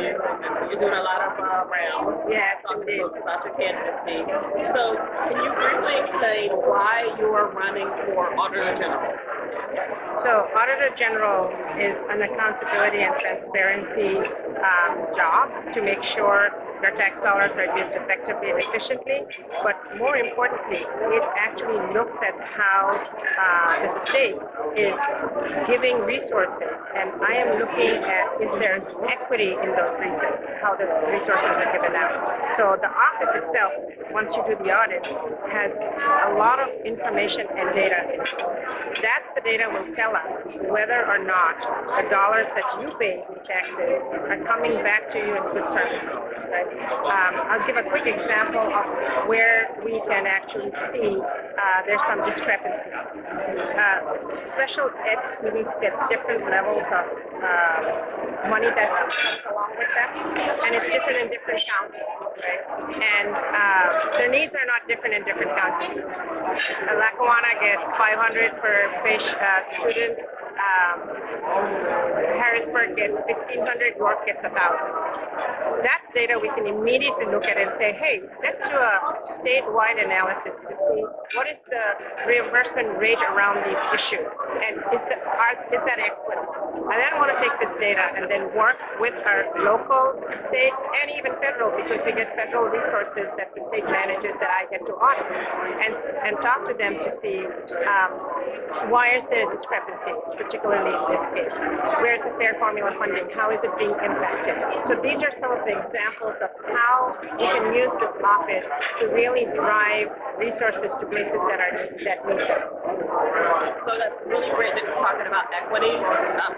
you, and you're doing a lot of rounds. Yes, Talking to indeed. folks about your candidacy. So, can you briefly explain why you are running for Auditor General? So Auditor General is an accountability and transparency job to make sure their tax dollars are used effectively and efficiently, but more importantly, it actually looks at how the state is giving resources, and I am looking at if there's equity in those resources, how the resources are given out. So the office itself, once you do the audits, has a lot of information and data. That's the data will tell us whether or not the dollars that you pay in taxes are coming back to you in good services. Right? I'll give a quick example of where we can actually see there's some discrepancies. Special ed students get different levels of money that comes along with them, and it's different in different counties, right? And their needs are not different in different counties. Lackawanna gets $500 per student. Harrisburg gets $1,500, York gets $1,000. That's data we can immediately look at and say, hey, let's do a statewide analysis to see what is the reimbursement rate around these issues, and is that equitable? I then want to take this data and then work with our local, state, and even federal, because we get federal resources that the state manages that I get to audit, and talk to them to see why is there a discrepancy, particularly in this case? Where is the fair formula funding? How is it being impacted? So these are some of the examples of how we can use this office to really drive resources to places that need them. So that's really great that you're talking about equity.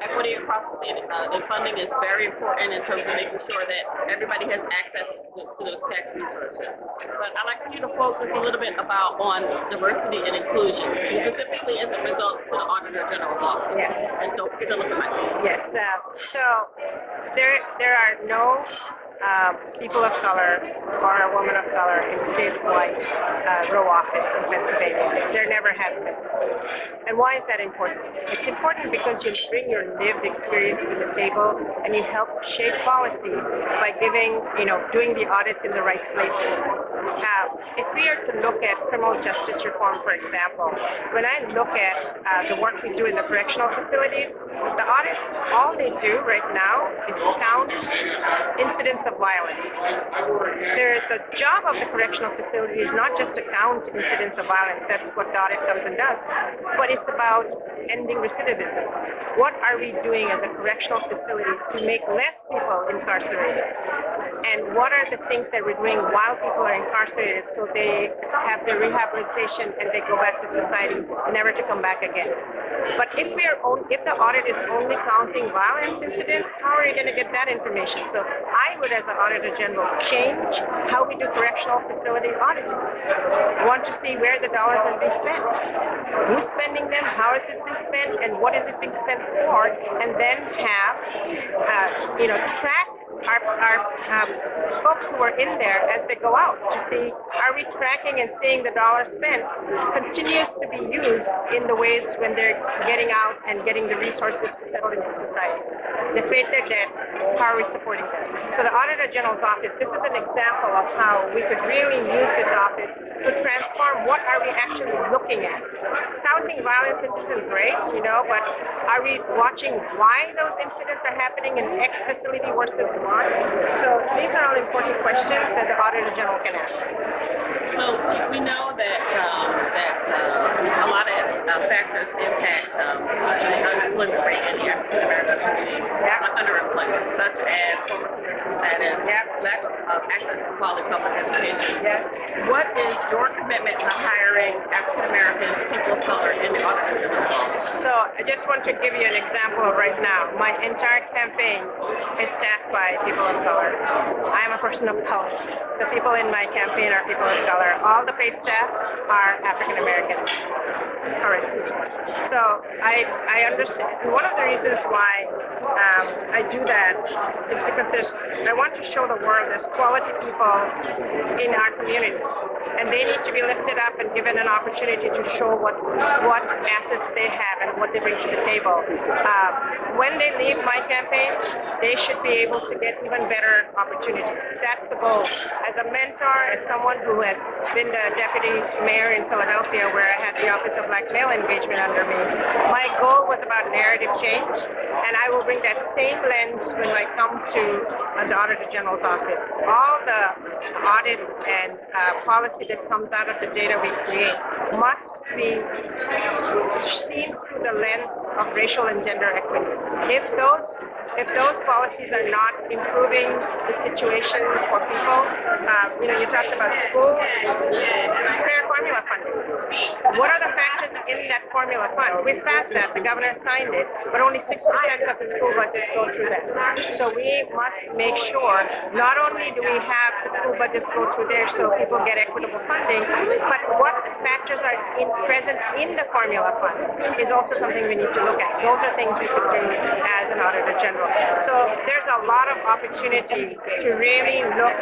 Equity across the state in funding is very important in terms of making sure that everybody has access to those tax resources. But I'd like for you to focus a little bit on diversity and inclusion, specifically as a result of the Auditor General's office. Yes. And don't forget to look at my Yes. So there are no people of color or a woman of color in statewide row office in Pennsylvania. There never has been. And why is that important? It's important because you bring your lived experience to the table and you help shape policy by doing the audits in the right places. If we are to look at criminal justice reform, for example, when I look at the work we do in the correctional facilities, the audits, all they do right now is count incidents of violence. The job of the correctional facility is not just to count incidents of violence, that's what the audit comes and does, but it's about ending recidivism. What are we doing as a correctional facility to make less people incarcerated? And what are the things that we're doing while people are incarcerated so they have their rehabilitation and they go back to society, never to come back again? But if the audit is only counting violence incidents, how are you going to get that information? So I would, as an Auditor General, change how we do correctional facility auditing. Want to see where the dollars are being spent, who's spending them, how is it being spent, and what is it being spent for, and then have track our folks who are in there as they go out to see, are we tracking and seeing the dollar spent continues to be used in the ways when they're getting out and getting the resources to settle into society. They paid their debt, how are we supporting them? So the Auditor General's office, this is an example of how we could really use this office to transform what are we actually looking at. Counting violence isn't great, but are we watching why those incidents are happening in X facility versus Y? So these are all important questions that the Auditor General can ask. So we know that a lot of factors impact the unemployment rate in the African American community, underemployment, such as former conviction status, lack of access to quality public education. What is your commitment to hiring African American people of color in the Auditor General's office? So I just want to give you an example right now. My entire campaign is staffed by people of color. I am a person of color. The people in my campaign are people of color. All the paid staff are African American. correct people. So I understand. One of the reasons why I do that is because I want to show the world there's quality people in our communities, and they need to be lifted up and given an opportunity to show what assets they have and what they bring to the table. When they leave my campaign, they should be able to get even better opportunities. That's the goal. As a mentor, as someone who has been the deputy mayor in Philadelphia, where I had the Office of Black Male Engagement under me, my goal was about narrative change, and I will bring that same lens when I come to the Auditor General's office. All the audits and policy that comes out of the data we create must be seen through the lens of racial and gender equity. If those policies are not improving the situation for people, you talked about schools, fair formula funding. What are the factors in that formula fund? We've passed that, the governor signed it, but only 6% of the school budgets go through that. So we must make sure not only do we have the school budgets go through there so people get equitable funding, but what factors are present in the formula fund is also something we need to look at. Those are things we could do as an Auditor General. So there's a lot of opportunity to really look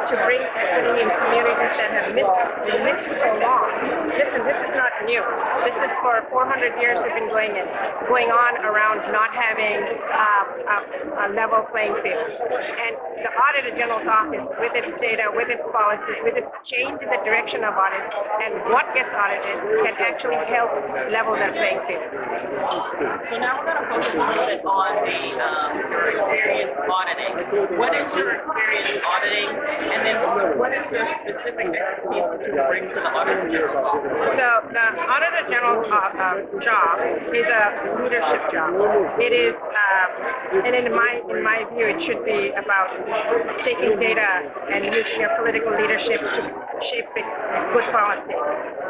to bring equity in communities that have been missed so long. Listen, this is not new. This is for 400 years we've been going on around not having a level playing field. And the Auditor General's office, with its data, with its policies, with its change in the direction of audits and what gets audited, can actually help level that playing field. So now we're going to focus a little bit on your experience auditing. What is your experience auditing, and then what is your specific expertise that you bring to the Auditor General's office? So the Auditor General's job is a leadership job. It is, and in my view, it should be about taking data and using your political leadership to shape good policy.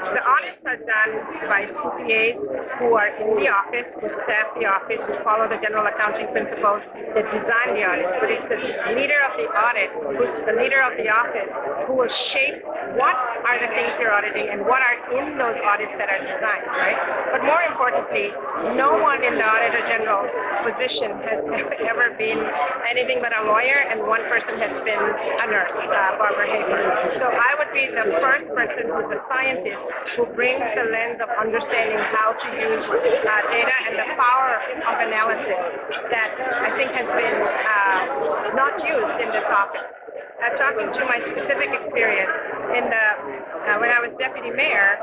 The audits are done by CPAs who are in the office, who staff the office, who follow the general accounting principles, that design the audits. But it's the leader of the audit, who's the leader of the office, who will shape what are the things we're auditing and what are in those audits that are designed, right? But more importantly, no one in the Auditor General's position has ever been anything but a lawyer, and one person has been a nurse, Barbara Hager. So I would be the first person who's a scientist who brings the lens of understanding how to use data and the power of analysis that I think has been not used in this office. Talking to my specific experience in when I was deputy mayor,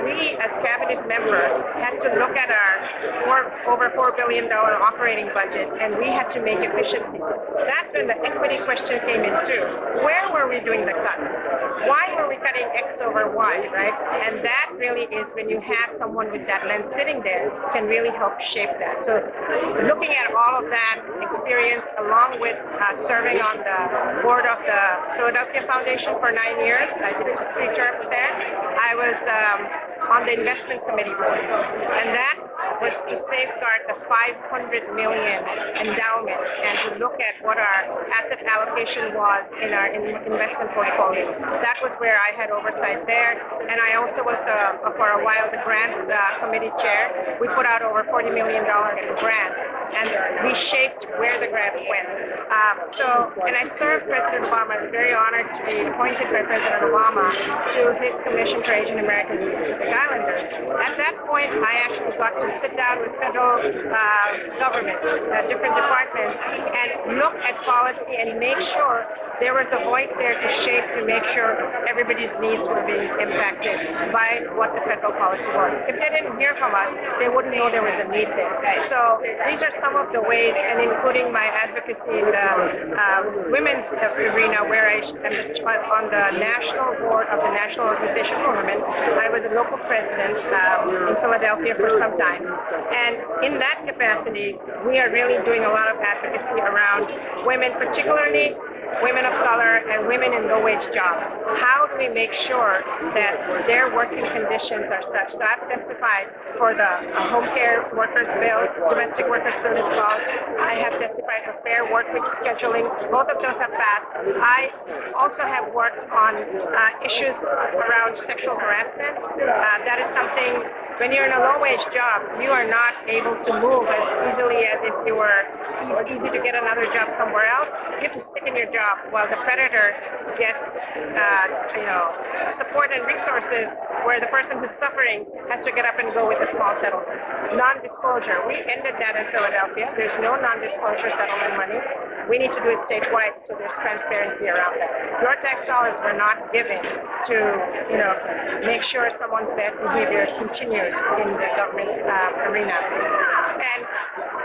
we as cabinet members had to look at our over $4 billion operating budget, and we had to make efficiency. That's when the equity question came in too. Where were we doing the cuts? Why were we cutting X over Y, right? And that really is when you have someone with that lens sitting there can really help shape that. So looking at all of that experience along with serving on the board of the Philadelphia Foundation for 9 years, I did 3 terms there. I was on the investment committee board, and that was to safeguard the $500 million endowment and to look at what our asset allocation was in our investment portfolio. That was where I had oversight there, and I also was for a while the grants committee chair. We put out over $40 million in grants, and we shaped where the grants went. And I served President Obama. I was very honored to be appointed by President Obama to his Commission for Asian Americans and Pacific Islanders. At that point, I actually got to sit down with federal government, different departments, and look at policy and make sure there was a voice there to shape to make sure everybody's needs were being impacted by what the federal policy was. If they didn't hear from us, they wouldn't know there was a need there. So these are some of the ways, and including my advocacy in the women's arena, where I am on the national board of the National Organization for Women. I was a local president in Philadelphia for some time. And in that capacity, we are really doing a lot of advocacy around women, particularly women of color, and women in low-wage jobs. How do we make sure that their working conditions are such? So I've testified for the home care workers bill, domestic workers bill it's called. I have testified for fair work week scheduling. Both of those have passed. I also have worked on issues around sexual harassment. That is something, when you're in a low-wage job, you are not able to move as easily as if you were easy to get another job somewhere else. You have to stick in your job while the predator gets, support and resources, where the person who's suffering has to get up and go with a small settlement. Non-disclosure. We ended that in Philadelphia. There's no non-disclosure settlement money. We need to do it statewide, so there's transparency around that. Your tax dollars were not given to, make sure someone's bad behavior continued in the government arena. And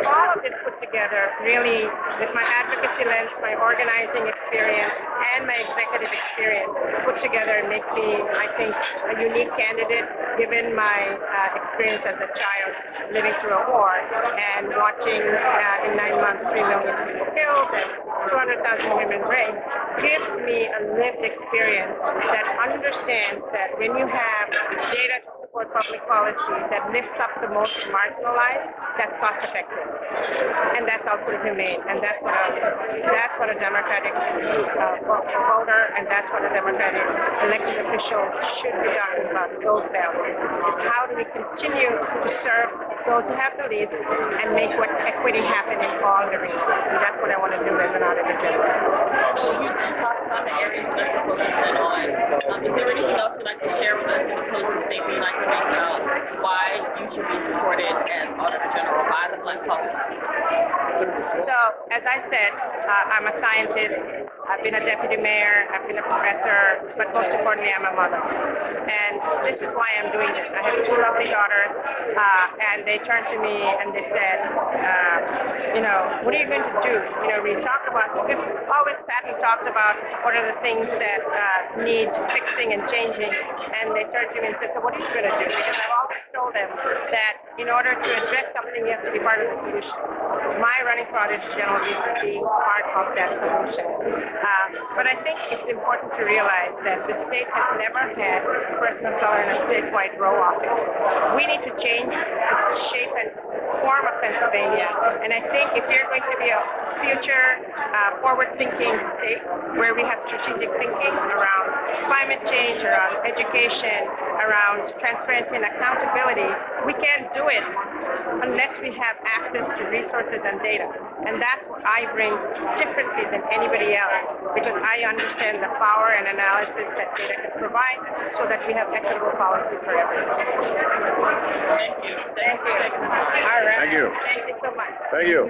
all of this put together, really, with my advocacy lens, my organizing experience, and my executive experience, put together make me, I think, a unique candidate, given my experience as a child living through a war and watching in 9 months 3 million people killed and 200,000 women raped, gives me a lived experience that understands that when you have data to support public policy that lifts up the most marginalized, that's cost effective. And that's also humane. And that's what a Democratic voter and that's what a Democratic elected official should be talking about, those values, is how do we continue to serve those who have the least and make what equity happen in all arenas. And that's what I want to do as an auditor general. So you talked about the areas you'd like to focus in on. Is there anything else you'd like to share with us in the closing statement you'd like to make about why you should be supported as Auditor General by the Black caucus specifically? So, as I said, I'm a scientist, I've been a deputy mayor, I've been a professor, but most importantly, I'm a mother. And this is why I'm doing this. I have 2 lovely daughters, and they turned to me and they said, what are you going to do? We talk about, we've always sat and talked about what are the things that need fixing and changing, and they turned to me and said, so what are you going to do? Because I've always told them that in order to address something, you have to be part of the solution. My running for Auditor General is being part of that solution. But I think it's important to realize that the state has never had a person of color in a statewide row office. We need to change the shape and form of Pennsylvania. And I think if you're going to be a future forward-thinking state where we have strategic thinking around climate change, around education, around transparency and accountability, we can't do it unless we have access to resources and data. And that's what I bring differently than anybody else, because I understand the power and analysis that data can provide so that we have equitable policies for everyone. Thank you. Thank you. All right. Thank you. Thank you so much. Thank you.